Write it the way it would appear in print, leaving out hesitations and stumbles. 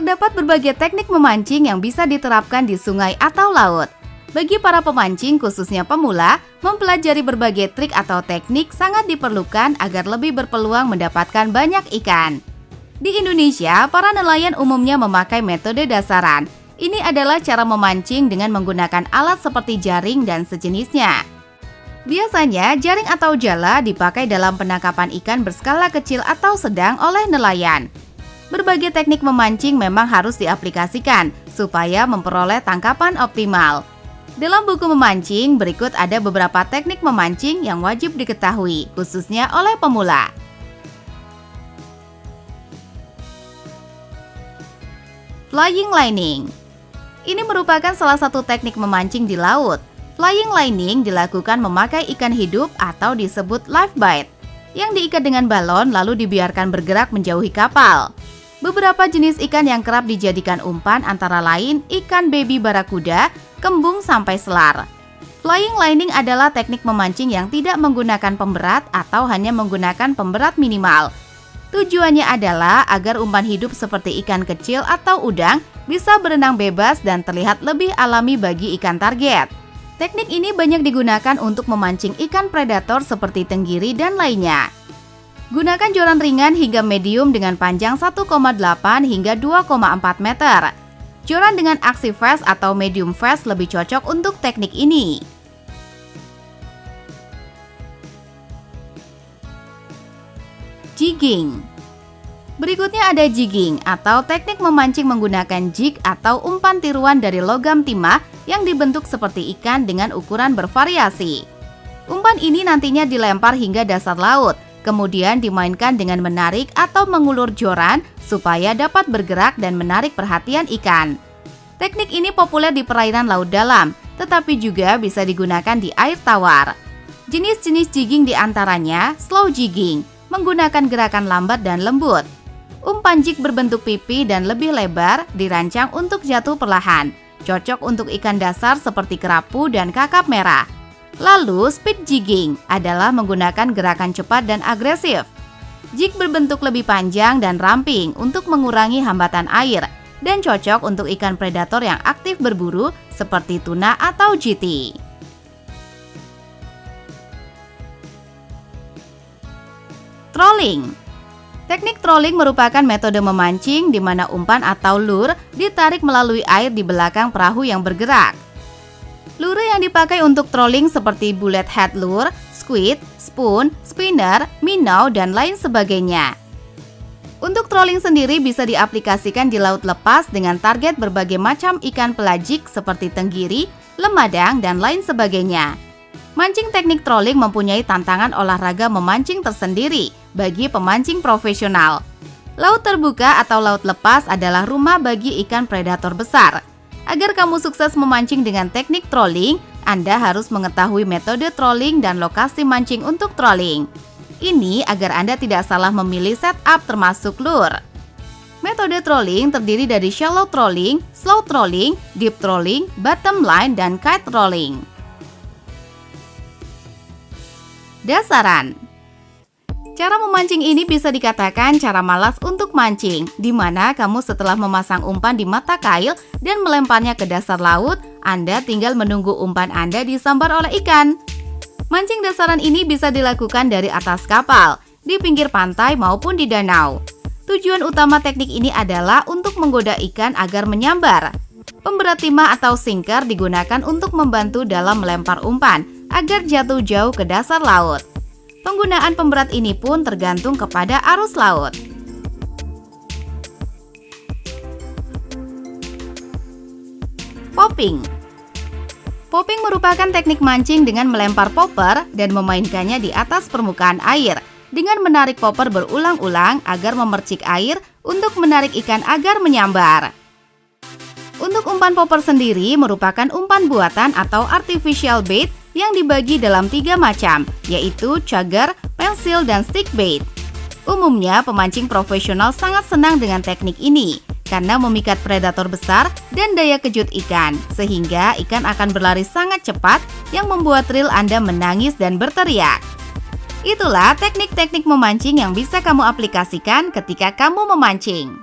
Terdapat berbagai teknik memancing yang bisa diterapkan di sungai atau laut. Bagi para pemancing, khususnya pemula, mempelajari berbagai trik atau teknik sangat diperlukan agar lebih berpeluang mendapatkan banyak ikan. Di Indonesia, para nelayan umumnya memakai metode dasaran. Ini adalah cara memancing dengan menggunakan alat seperti jaring dan sejenisnya. Biasanya, jaring atau jala dipakai dalam penangkapan ikan berskala kecil atau sedang oleh nelayan. Berbagai teknik memancing memang harus diaplikasikan supaya memperoleh tangkapan optimal. Dalam buku memancing, berikut ada beberapa teknik memancing yang wajib diketahui, khususnya oleh pemula. Flying lining. Ini merupakan salah satu teknik memancing di laut. Flying lining dilakukan memakai ikan hidup atau disebut live bait, yang diikat dengan balon lalu dibiarkan bergerak menjauhi kapal. Beberapa jenis ikan yang kerap dijadikan umpan antara lain ikan baby barakuda, kembung sampai selar. Flying lining adalah teknik memancing yang tidak menggunakan pemberat atau hanya menggunakan pemberat minimal. Tujuannya adalah agar umpan hidup seperti ikan kecil atau udang bisa berenang bebas dan terlihat lebih alami bagi ikan target. Teknik ini banyak digunakan untuk memancing ikan predator seperti tenggiri dan lainnya. Gunakan joran ringan hingga medium dengan panjang 1,8 hingga 2,4 meter. Joran dengan aksi fast atau medium fast lebih cocok untuk teknik ini. Jigging. Berikutnya ada jigging atau teknik memancing menggunakan jig atau umpan tiruan dari logam timah yang dibentuk seperti ikan dengan ukuran bervariasi. Umpan ini nantinya dilempar hingga dasar laut, kemudian dimainkan dengan menarik atau mengulur joran supaya dapat bergerak dan menarik perhatian ikan. Teknik ini populer di perairan laut dalam, tetapi juga bisa digunakan di air tawar. Jenis-jenis jigging diantaranya slow jigging, menggunakan gerakan lambat dan lembut. Umpan jig berbentuk pipi dan lebih lebar dirancang untuk jatuh perlahan, cocok untuk ikan dasar seperti kerapu dan kakap merah. Lalu speed jigging adalah menggunakan gerakan cepat dan agresif. Jig berbentuk lebih panjang dan ramping untuk mengurangi hambatan air dan cocok untuk ikan predator yang aktif berburu seperti tuna atau GT. Trolling. Teknik trolling merupakan metode memancing di mana umpan atau lure ditarik melalui air di belakang perahu yang bergerak. Lure yang dipakai untuk trolling seperti bullet head lure, squid, spoon, spinner, minnow, dan lain sebagainya. Untuk trolling sendiri bisa diaplikasikan di laut lepas dengan target berbagai macam ikan pelagik seperti tenggiri, lemadang, dan lain sebagainya. Mancing teknik trolling mempunyai tantangan olahraga memancing tersendiri bagi pemancing profesional. Laut terbuka atau laut lepas adalah rumah bagi ikan predator besar. Agar kamu sukses memancing dengan teknik trolling, Anda harus mengetahui metode trolling dan lokasi mancing untuk trolling. Ini agar Anda tidak salah memilih setup termasuk lure. Metode trolling terdiri dari shallow trolling, slow trolling, deep trolling, bottom line, dan kite trolling. Dasaran. Cara memancing ini bisa dikatakan cara malas untuk mancing, di mana kamu setelah memasang umpan di mata kail dan melemparnya ke dasar laut, Anda tinggal menunggu umpan Anda disambar oleh ikan. Mancing dasaran ini bisa dilakukan dari atas kapal, di pinggir pantai maupun di danau. Tujuan utama teknik ini adalah untuk menggoda ikan agar menyambar. Pemberat timah atau sinker digunakan untuk membantu dalam melempar umpan agar jatuh jauh ke dasar laut. Penggunaan pemberat ini pun tergantung kepada arus laut. Popping. Popping merupakan teknik mancing dengan melempar popper dan memainkannya di atas permukaan air dengan menarik popper berulang-ulang agar memercik air untuk menarik ikan agar menyambar. Untuk umpan popper sendiri merupakan umpan buatan atau artificial bait yang dibagi dalam 3 macam, yaitu chugger, pensil, dan stick bait. Umumnya pemancing profesional sangat senang dengan teknik ini karena memikat predator besar dan daya kejut ikan, sehingga ikan akan berlari sangat cepat yang membuat thrill Anda menangis dan berteriak. Itulah teknik-teknik memancing yang bisa kamu aplikasikan ketika kamu memancing.